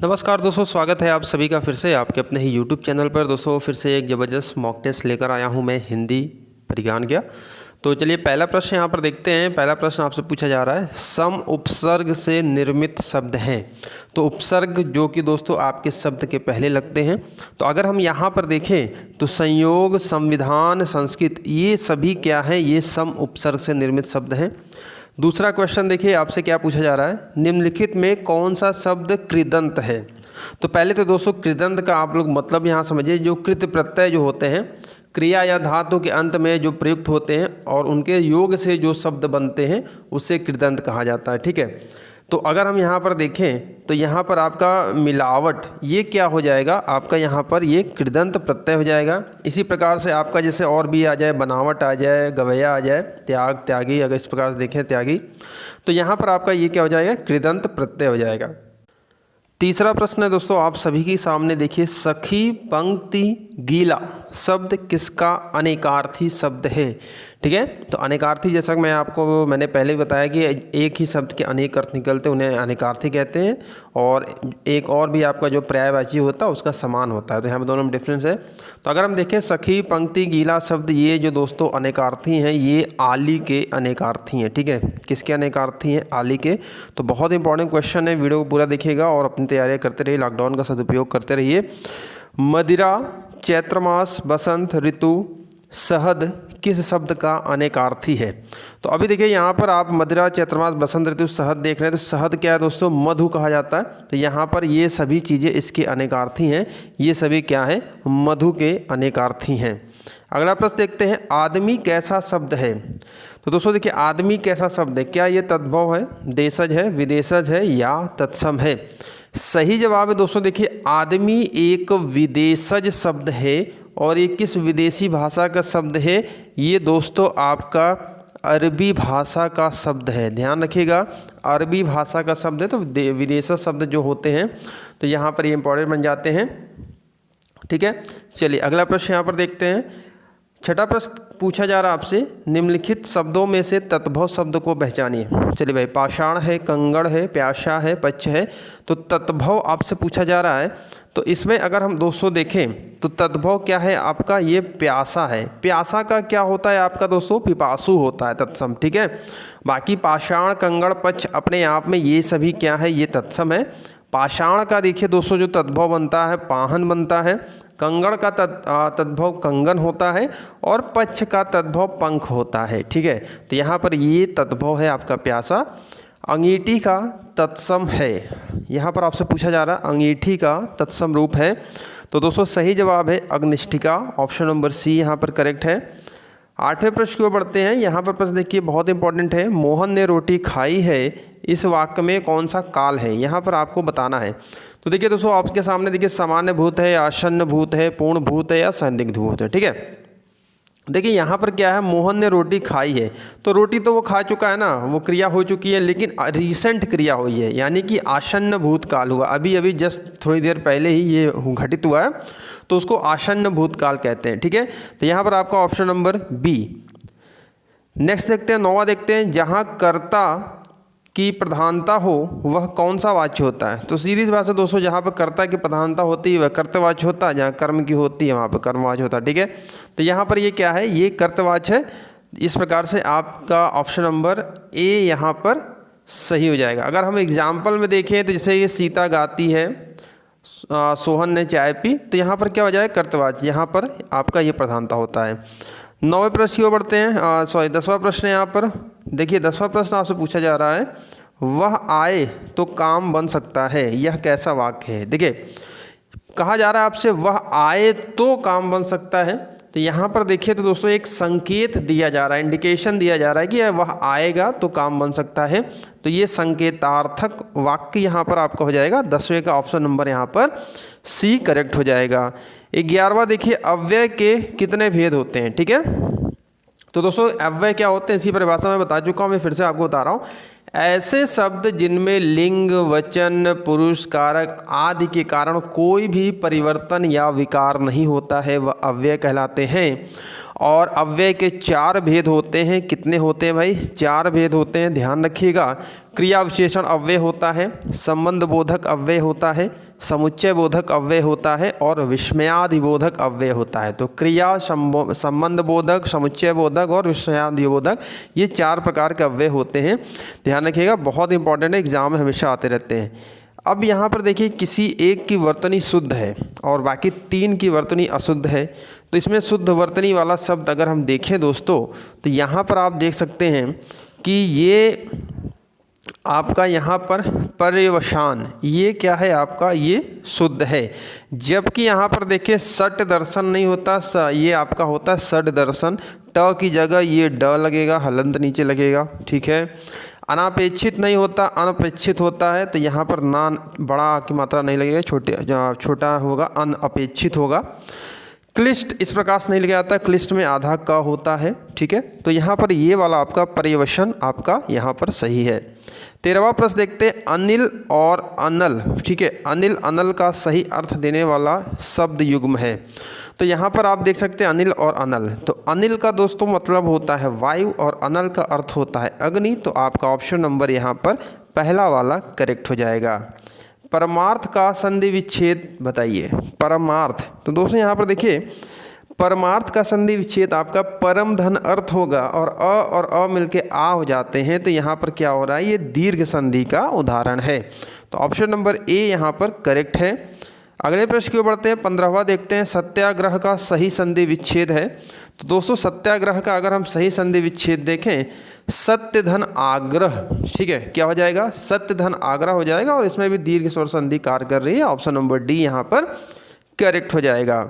नमस्कार दोस्तों, स्वागत है आप सभी का फिर से आपके अपने ही YouTube चैनल पर। दोस्तों फिर से एक ज़बरदस्त मॉक टेस्ट लेकर आया हूं मैं हिंदी परिज्ञान का। तो चलिए पहला प्रश्न यहां पर देखते हैं। पहला प्रश्न आपसे पूछा जा रहा है, सम उपसर्ग से निर्मित शब्द हैं। तो उपसर्ग जो कि दोस्तों आपके शब्द के पहले लगते हैं। तो अगर हम यहां पर देखें तो संयोग, संविधान, संस्कृत, ये सभी क्या है, ये सम उपसर्ग से निर्मित शब्द हैं। दूसरा क्वेश्चन देखिए आपसे क्या पूछा जा रहा है, निम्नलिखित में कौन सा शब्द कृदंत है। तो पहले तो दोस्तों कृदंत का आप लोग मतलब यहाँ समझिए, जो कृत प्रत्यय जो होते हैं क्रिया या धातु के अंत में जो प्रयुक्त होते हैं और उनके योग से जो शब्द बनते हैं उसे कृदंत कहा जाता है। ठीक है, तो अगर हम यहाँ पर देखें तो यहाँ पर आपका मिलावट ये क्या हो जाएगा, आपका यहाँ पर ये कृदंत प्रत्यय हो जाएगा। इसी प्रकार से आपका जैसे और भी आ जाए, बनावट आ जाए, गवैया आ जाए, त्याग, त्यागी, अगर इस प्रकार से देखें त्यागी, तो यहाँ पर आपका ये क्या हो जाएगा, कृदंत प्रत्यय हो जाएगा। तीसरा प्रश्न है दोस्तों आप सभी के सामने, देखिए सखी पंक्ति गीला शब्द किसका अनेकार्थी शब्द है। ठीक है, तो अनेकार्थी जैसा कि मैंने पहले बताया कि एक ही शब्द के अनेक अर्थ निकलते हैं, उन्हें अनेकार्थी कहते हैं। और एक और भी आपका जो पर्यायवाची होता है उसका समान होता है, तो यहाँ पर दोनों में डिफरेंस है। तो अगर हम देखें सखी पंक्ति गीला शब्द, ये जो दोस्तों अनेकार्थी हैं, ये आली के अनेकार्थी हैं। ठीक है, किसके अनेकार्थी हैं, आली के। तो बहुत इंपॉर्टेंट क्वेश्चन है, वीडियो को पूरा देखिएगा और अपनी तैयारियां करते रहिए, लॉकडाउन का सदुपयोग करते रहिए। मदिरा, चैत्र मास, बसंत ऋतु, शहद किस शब्द का अनेकार्थी है। तो अभी देखिए यहाँ पर आप मदिरा, चैत्र मास, बसंत ऋतु, शहद देख रहे हैं। तो शहद क्या है दोस्तों, मधु कहा जाता है। तो यहाँ पर ये सभी चीज़ें इसके अनेकार्थी हैं, ये सभी क्या है, मधु के अनेकार्थी हैं। अगला प्रश्न देखते हैं, आदमी कैसा शब्द है। तो दोस्तों देखिए आदमी कैसा शब्द है, क्या ये तद्भव है, देशज है, विदेशज है या तत्सम है। सही जवाब है दोस्तों, देखिए आदमी एक विदेशज शब्द है। और ये किस विदेशी भाषा का शब्द है, ये दोस्तों आपका अरबी भाषा का शब्द है। ध्यान रखिएगा, अरबी भाषा का शब्द है। तो विदेशज शब्द जो होते हैं तो यहाँ पर ये इंपॉर्टेंट बन जाते हैं। ठीक है, चलिए अगला प्रश्न यहाँ पर देखते हैं। छठा प्रश्न पूछा जा रहा है आपसे, निम्नलिखित शब्दों में से तद्भव शब्द को पहचानिए। चलिए भाई, पाषाण है, कंगड़ है, प्यासा है, पच्छ है। तो तद्भव आपसे पूछा जा रहा है। तो इसमें अगर हम दोस्तों देखें तो तद्भव क्या है आपका, ये प्यासा है। प्यासा का क्या होता है आपका दोस्तों, पिपासु होता है, तत्सम। ठीक है, बाकी पाषाण, कंगड़, पच्छ अपने आप में ये सभी क्या है, ये तत्सम है। पाषाण का देखिए दोस्तों जो तद्भव बनता है पाहन बनता है, कंगड़ का तद्भव कंगन होता है और पच्छ का तद्भव पंख होता है। ठीक है, तो यहाँ पर ये तद्भव है आपका प्यासा। अंगीठी का तत्सम है, यहाँ पर आपसे पूछा जा रहा है अंगीठी का तत्सम रूप है। तो दोस्तों सही जवाब है अग्निष्ठिका, ऑप्शन नंबर सी यहाँ पर करेक्ट है। आठवें प्रश्न की ओर बढ़ते हैं। यहाँ पर प्रश्न देखिए बहुत इंपॉर्टेंट है, मोहन ने रोटी खाई है, इस वाक्य में कौन सा काल है, यहाँ पर आपको बताना है। तो देखिए दोस्तों आपके सामने देखिए सामान्य भूत है, आसन्न भूत है, पूर्ण भूत है या संदिग्ध भूत है। ठीक है, देखिए यहाँ पर क्या है, मोहन ने रोटी खाई है। तो रोटी तो वो खा चुका है ना, वो क्रिया हो चुकी है, लेकिन रिसेंट क्रिया हुई है, यानी कि आसन्न भूतकाल हुआ, अभी अभी जस्ट थोड़ी देर पहले ही ये घटित हुआ है, तो उसको आसन्न भूतकाल कहते हैं। ठीक है, तो यहाँ पर आपका ऑप्शन नंबर बी। नेक्स्ट देखते हैं, नौवां देखते हैं, जहाँ कर्ता की प्रधानता हो वह कौन सा वाच्य होता है। तो सीधी सी बात है दोस्तों, जहाँ पर कर्ता की प्रधानता होती है वह कर्तवाच्य होता है, जहाँ कर्म की होती है वहाँ पर कर्मवाच्य होता है। ठीक है, तो यहाँ पर ये क्या है, ये कर्तवाच्य है। इस प्रकार से आपका ऑप्शन नंबर ए यहाँ पर सही हो जाएगा। अगर हम एग्जाम्पल में देखें तो जैसे ये सीता गाती है, सोहन ने चाय पी, तो यहाँ पर क्या हो जाए, कर्तवाच्य, यहाँ पर आपका ये प्रधानता होता है। 9वें प्रश्न की ओर बढ़ते हैं, 10वां प्रश्न है यहाँ पर। देखिए 10वां प्रश्न आपसे पूछा जा रहा है, वह आए तो काम बन सकता है, यह कैसा वाक्य है। देखिए कहा जा रहा है आपसे, वह आए तो काम बन सकता है। तो यहाँ पर देखिए तो दोस्तों एक संकेत दिया जा रहा है, इंडिकेशन दिया जा रहा है कि वह आएगा तो काम बन सकता है। तो ये संकेतार्थक वाक्य यहाँ पर आपका हो जाएगा। 10वें का ऑप्शन नंबर यहाँ पर सी करेक्ट हो जाएगा। 11वां देखिए, अव्यय के कितने भेद होते हैं। ठीक है, तो दोस्तों अव्यय क्या होते हैं इसी परिभाषा में बता चुका हूँ, मैं फिर से आपको बता रहा हूँ। ऐसे शब्द जिनमें लिंग, वचन, पुरुष, कारक आदि के कारण कोई भी परिवर्तन या विकार नहीं होता है वह अव्यय कहलाते हैं। और अव्यय के 4 भेद होते हैं। कितने होते हैं भाई? 4 भेद होते हैं, ध्यान रखिएगा। क्रिया विशेषण अव्यय होता है, संबंध बोधक अव्यय होता है, समुच्चय बोधक अव्यय होता है और विस्मयादि बोधक अव्यय होता है। तो क्रिया, संबंध बोधक, समुच्चय बोधक और विस्मयादि बोधक, ये 4 प्रकार के अव्यय होते हैं। ध्यान रखिएगा, बहुत इंपॉर्टेंट है, एग्जाम में हमेशा आते रहते हैं। अब यहाँ पर देखिए, किसी एक की वर्तनी शुद्ध है और बाकी 3 की वर्तनी अशुद्ध है। तो इसमें शुद्ध वर्तनी वाला शब्द अगर हम देखें दोस्तों, तो यहाँ पर आप देख सकते हैं कि ये आपका यहाँ पर पर्यवसान, ये क्या है आपका? ये शुद्ध है। जबकि यहाँ पर देखिए सट दर्शन नहीं होता, ये आपका होता है सट दर्शन। ट की जगह ये ड लगेगा, हलंत नीचे लगेगा, ठीक है। अनापेक्षित नहीं होता, अनपेक्षित होता है। तो यहाँ पर ना बड़ा की मात्रा नहीं लगेगा, छोटा होगा, अनअपेक्षित होगा। क्लिष्ट इस प्रकार से नहीं लिखा जाता, क्लिष्ट में आधा क होता है, ठीक है। तो यहाँ पर ये वाला आपका पर्यवसान आपका यहाँ पर सही है। 13वां प्रश्न देखते हैं, अनिल और अनल, ठीक है। अनिल अनल का सही अर्थ देने वाला शब्द युग्म है। तो यहाँ पर आप देख सकते हैं अनिल और अनल। तो अनिल का दोस्तों मतलब होता है वायु और अनल का अर्थ होता है अग्नि। तो आपका ऑप्शन नंबर यहाँ पर पहला वाला करेक्ट हो जाएगा। परमार्थ का संधि विच्छेद बताइए। परमार्थ, तो दोस्तों यहाँ पर देखिए, परमार्थ का संधि विच्छेद आपका परम धन अर्थ होगा और अ मिलके आ हो जाते हैं। तो यहाँ पर क्या हो रहा है? ये दीर्घ संधि का उदाहरण है। तो ऑप्शन नंबर ए यहाँ पर करेक्ट है। अगले प्रश्न की ओर बढ़ते हैं, 15वां देखते हैं, सत्याग्रह का सही संधि विच्छेद है। तो दोस्तों सत्याग्रह का अगर हम सही संधि विच्छेद देखें, सत्य धन आग्रह, ठीक है, क्या हो जाएगा? सत्य धन आग्रह हो जाएगा और इसमें भी दीर्घ स्वर संधि कार्य कर रही है। ऑप्शन नंबर डी यहाँ पर करेक्ट हो जाएगा।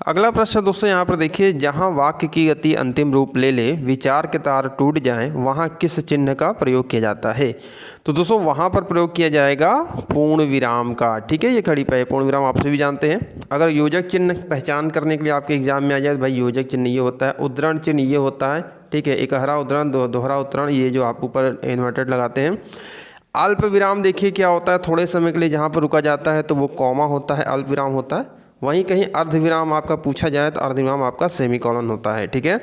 अगला प्रश्न दोस्तों यहाँ पर देखिए, जहाँ वाक्य की गति अंतिम रूप ले ले, विचार के तार टूट जाएं, वहाँ किस चिन्ह का प्रयोग किया जाता है? तो दोस्तों वहाँ पर प्रयोग किया जाएगा पूर्ण विराम का, ठीक है। ये खड़ी पे पूर्ण विराम आप सभी जानते हैं। अगर योजक चिन्ह पहचान करने के लिए आपके एग्जाम में आ जाए, भाई योजक चिन्ह ये होता है, उद्धरण चिन्ह ये होता है, ठीक है, एकहरा उद्धरण, दोहरा उद्धरण, ये जो आप ऊपर इन्वर्टेड लगाते हैं। अल्प विराम देखिए क्या होता है, थोड़े समय के लिए जहाँ पर रुका जाता है तो वो कॉमा होता है, अल्प विराम होता है। वहीं कहीं अर्ध विराम आपका पूछा जाए तो अर्ध विराम आपका सेमीकोलन होता है, ठीक है।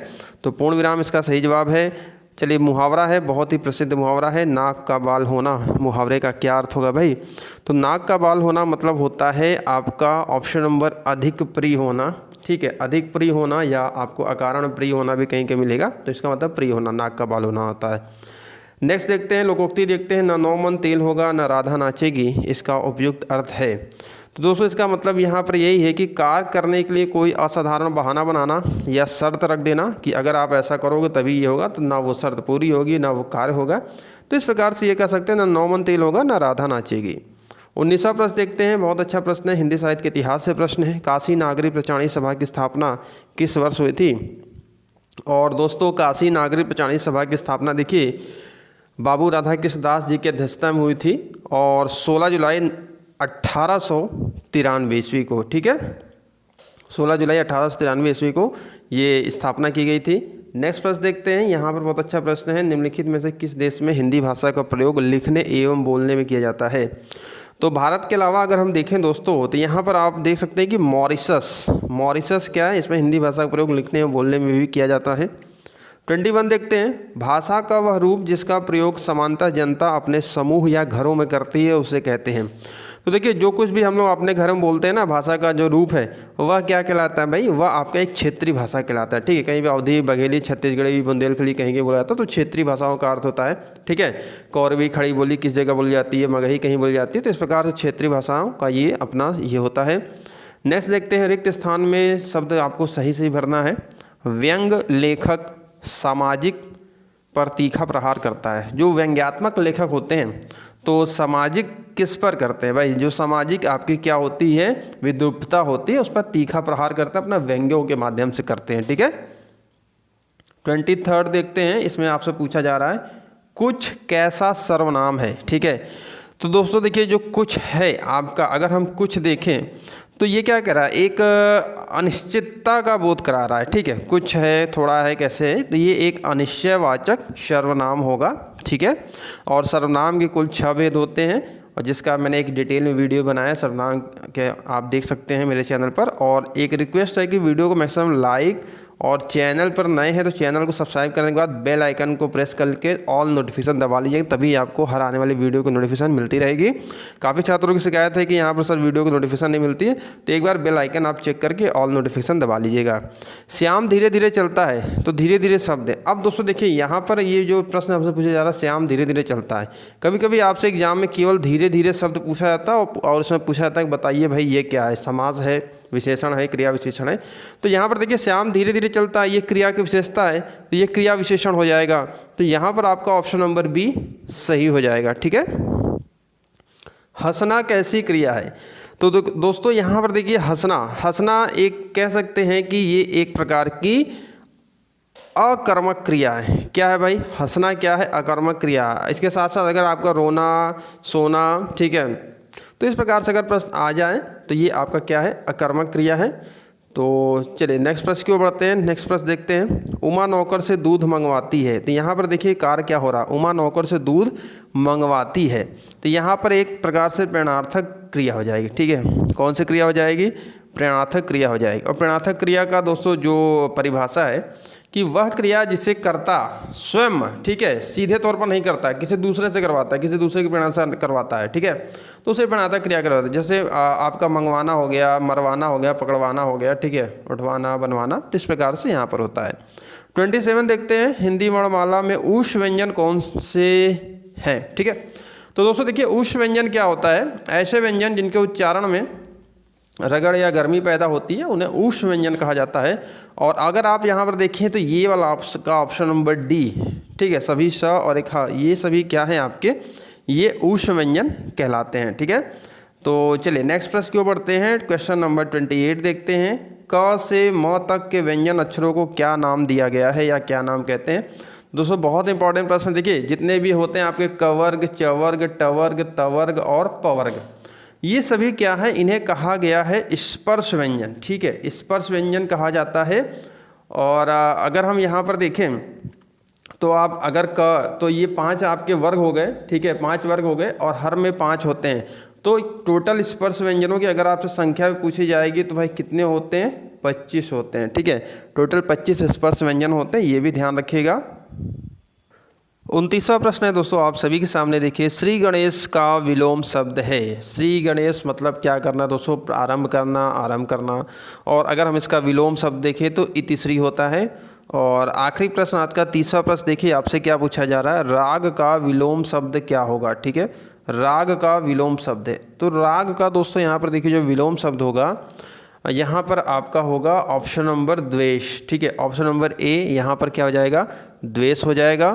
तो पूर्ण विराम इसका सही जवाब है। चलिए, मुहावरा है, बहुत ही प्रसिद्ध मुहावरा है, नाक का बाल होना। मुहावरे का क्या अर्थ होगा भाई? तो नाक का बाल होना मतलब होता है आपका ऑप्शन नंबर अधिक प्रिय होना, ठीक है। अधिक प्रिय होना या आपको अकारण प्रिय होना भी कहीं कहीं मिलेगा, तो इसका मतलब प्रिय होना, नाक का बाल होना होता है। नेक्स्ट देखते हैं, लोकोक्ति देखते हैं, न 9 मन तेल होगा न राधा नाचेगी, इसका उपयुक्त अर्थ है। तो दोस्तों इसका मतलब यहाँ पर यही है कि कार्य करने के लिए कोई असाधारण बहाना बनाना या शर्त रख देना कि अगर आप ऐसा करोगे तभी ये होगा, तो ना वो शर्त पूरी होगी ना वो कार्य होगा। तो इस प्रकार से ये कह सकते हैं, ना 9 मन तेल होगा ना राधा नाचेगी। 19वां प्रश्न देखते हैं, बहुत अच्छा प्रश्न है, हिंदी साहित्य के इतिहास से प्रश्न है। काशी नागरिक प्रचारणी सभा की स्थापना किस वर्ष हुई थी? और दोस्तोव काशी नागरिक प्रचारणी सभा की स्थापना देखिए बाबू राधा कृष्ण दास जी की अध्यक्षता में हुई थी और 16 जुलाई 1893 ईस्वी को, ठीक है, 16 जुलाई 1893 ईस्वी को ये स्थापना की गई थी। नेक्स्ट प्रश्न देखते हैं, यहाँ पर बहुत अच्छा प्रश्न है, निम्नलिखित में से किस देश में हिंदी भाषा का प्रयोग लिखने एवं बोलने में किया जाता है? तो भारत के अलावा अगर हम देखें दोस्तों, तो यहाँ पर आप देख सकते हैं कि मॉरिशस क्या है, इसमें हिंदी भाषा का प्रयोग लिखने एवं बोलने में भी किया जाता है। 21 देखते हैं, भाषा का वह रूप जिसका प्रयोग सामान्यतः जनता अपने समूह या घरों में करती है उसे कहते हैं। तो देखिए जो कुछ भी हम लोग अपने घर में बोलते हैं ना, भाषा का जो रूप है वह क्या कहलाता है भाई? वह आपका एक क्षेत्रीय भाषा कहलाता है, ठीक है। कहीं भी अवधी, बघेली, छत्तीसगढ़ी, बुंदेलखंडी कहीं के बोला जाता है, तो क्षेत्रीय भाषाओं का अर्थ होता है, ठीक है। कौरवी, खड़ी बोली किस जगह बोली जाती है, मगही कहीं बोली जाती है, तो इस प्रकार से क्षेत्रीय भाषाओं का ये अपना ये होता है। नेक्स्ट देखते हैं, रिक्त स्थान में शब्द आपको सही से भरना है। व्यंग लेखक सामाजिक पर तीखा प्रहार करता है। जो व्यंग्यात्मक लेखक होते हैं तो सामाजिक किस पर करते हैं भाई? जो सामाजिक आपकी क्या होती है, विद्रूपता होती है, उस पर तीखा प्रहार करते हैं, अपना व्यंग्यों के माध्यम से करते हैं, ठीक है। 23 देखते हैं, इसमें आपसे पूछा जा रहा है कुछ कैसा सर्वनाम है, ठीक है। तो दोस्तों देखिए जो कुछ है आपका, अगर हम कुछ देखें तो ये क्या कह रहा है, एक अनिश्चितता का बोध करा रहा है, ठीक है। कुछ है, थोड़ा है, कैसे है, तो ये एक अनिश्चयवाचक सर्वनाम होगा, ठीक है। और सर्वनाम के कुल 6 भेद होते हैं और जिसका मैंने एक डिटेल में वीडियो बनाया सर्वनाम के, आप देख सकते हैं मेरे चैनल पर। और एक रिक्वेस्ट है कि वीडियो को मैक्सिमम लाइक और चैनल पर नए हैं तो चैनल को सब्सक्राइब करने के बाद बेल आइकन को प्रेस करके ऑल नोटिफिकेशन दबा लीजिएगा, तभी आपको हर आने वाली वीडियो की नोटिफिकेशन मिलती रहेगी। काफ़ी छात्रों की शिकायत है कि यहाँ पर सर वीडियो की नोटिफिकेशन नहीं मिलती है, तो एक बार बेल आइकन आप चेक करके ऑल नोटिफिकेशन दबा लीजिएगा। श्याम धीरे धीरे चलता है, तो धीरे धीरे शब्द है। अब दोस्तों देखिए यहाँ पर ये जो प्रश्न आपसे पूछा जा रहा है, श्याम धीरे धीरे चलता है, कभी कभी आपसे एग्जाम में केवल धीरे धीरे शब्द पूछा जाता है और उसमें पूछा जाता है कि बताइए भाई ये क्या है, समास है, विशेषण है, क्रिया विशेषण है। तो यहाँ पर देखिए श्याम धीरे धीरे चलता है, ये क्रिया की विशेषता है, तो ये क्रिया विशेषण हो जाएगा। तो यहाँ पर आपका ऑप्शन नंबर बी सही हो जाएगा। ठीक है। हंसना कैसी क्रिया है? तो दोस्तों यहाँ पर देखिए हंसना एक कह सकते हैं कि ये एक प्रकार की अकर्मक क्रिया है। क्या है भाई? हंसना क्या है? अकर्मक क्रिया। इसके साथ साथ अगर आपका रोना, सोना, ठीक है, तो इस प्रकार से अगर प्रश्न आ जाए तो ये आपका क्या है? अकर्मक क्रिया है। तो चलिए नेक्स्ट प्रश्न की ओर बढ़ते हैं। नेक्स्ट प्रश्न देखते हैं। उमा नौकर से दूध मंगवाती है, तो यहाँ पर देखिए कार्य क्या हो रहा है? उमा नौकर से दूध मंगवाती है, तो यहाँ पर एक प्रकार से प्रेरणार्थक क्रिया हो जाएगी। ठीक है, कौन सी क्रिया हो जाएगी? प्रेरणार्थक क्रिया हो जाएगी। और प्रेरणार्थक क्रिया का दोस्तों जो परिभाषा है कि वह क्रिया जिसे कर्ता स्वयं, ठीक है, सीधे तौर पर नहीं करता है, किसी दूसरे से करवाता है, किसी दूसरे की प्रेरणा से करवाता है, ठीक है, तो उसे प्रेरणार्थक क्रिया करवाता है। जैसे आपका मंगवाना हो गया, मरवाना हो गया, पकड़वाना हो गया, ठीक है, उठवाना, बनवाना, तो इस प्रकार से यहाँ पर होता है। 27 देखते हैं। हिंदी वर्णमाला में ऊष्म व्यंजन कौन से हैं? ठीक है, तो दोस्तों देखिए ऊष्म व्यंजन क्या होता है? ऐसे व्यंजन जिनके उच्चारण में रगड़ या गर्मी पैदा होती है उन्हें ऊष्म व्यंजन कहा जाता है। और अगर आप यहाँ पर देखें तो ये वाला ऑप्शन नंबर डी, ठीक है, सभी स और एक हा, ये सभी क्या हैं आपके? ये ऊष्म व्यंजन कहलाते हैं। ठीक है, तो चलिए नेक्स्ट प्रश्न की ओर बढ़ते हैं। क्वेश्चन नंबर 28 देखते हैं। क से म तक के व्यंजन अक्षरों को क्या नाम दिया गया है या क्या नाम कहते हैं? दोस्तों बहुत इंपॉर्टेंट प्रश्न। देखिए जितने भी होते हैं आपके क वर्ग, च वर्ग, ट वर्ग, त वर्ग और प वर्ग, ये सभी क्या है? इन्हें कहा गया है स्पर्श व्यंजन। ठीक है, स्पर्श व्यंजन कहा जाता है। और अगर हम यहाँ पर देखें तो आप अगर क, तो ये 5 आपके वर्ग हो गए, ठीक है, 5 वर्ग हो गए और हर में 5 होते हैं। तो टोटल स्पर्श व्यंजनों की अगर आपसे संख्या पूछी जाएगी तो भाई कितने होते हैं? 25 होते हैं। ठीक है, टोटल 25 स्पर्श व्यंजन होते हैं, ये भी ध्यान रखिएगा। 29वां प्रश्न है दोस्तों आप सभी के सामने। देखिए श्री गणेश का विलोम शब्द है। श्री गणेश मतलब क्या करना दोस्तों? आरंभ करना। और अगर हम इसका विलोम शब्द देखें तो इतिश्री होता है। और आखिरी प्रश्न आज का 30वां प्रश्न देखिए आपसे क्या पूछा जा रहा है? राग का विलोम शब्द क्या होगा? ठीक है, राग का विलोम शब्द है। तो राग का दोस्तों यहाँ पर देखिए जो विलोम शब्द होगा यहाँ पर आपका होगा ऑप्शन नंबर द्वेष। ठीक है, ऑप्शन नंबर ए यहाँ पर क्या हो जाएगा? द्वेष हो जाएगा।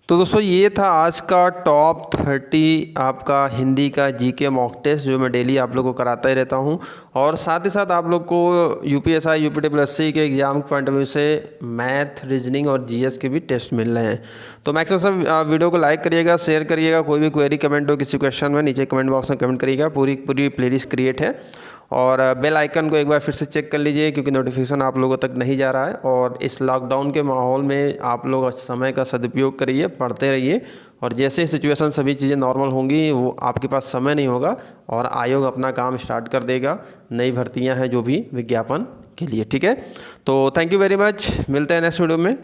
तो दोस्तों ये था आज का टॉप 30 आपका हिंदी का जीके मॉक टेस्ट जो मैं डेली आप लोगों को कराता ही रहता हूँ। और साथ ही साथ आप लोग को यूपीएसआई, यूपीडब्ल्यूएससी के एग्जाम के पॉइंट ऑफ व्यू से मैथ, रीजनिंग और जीएस के भी टेस्ट मिल रहे हैं। तो मैक्सिमम सब वीडियो को लाइक करिएगा, शेयर करिएगा। कोई भी क्वेरी कमेंट हो किसी क्वेश्चन में नीचे कमेंट बॉक्स में कमेंट करिएगा। पूरी प्लेलिस्ट क्रिएट है। और बेल आइकन को एक बार फिर से चेक कर लीजिए क्योंकि नोटिफिकेशन आप लोगों तक नहीं जा रहा है। और इस लॉकडाउन के माहौल में आप लोग समय का सदुपयोग करिए, पढ़ते रहिए। और जैसे सिचुएशन सभी चीज़ें नॉर्मल होंगी वो आपके पास समय नहीं होगा और आयोग अपना काम स्टार्ट कर देगा। नई भर्तियां हैं जो भी विज्ञापन के लिए। ठीक है, तो थैंक यू वेरी मच। मिलते हैं नेक्स्ट वीडियो में।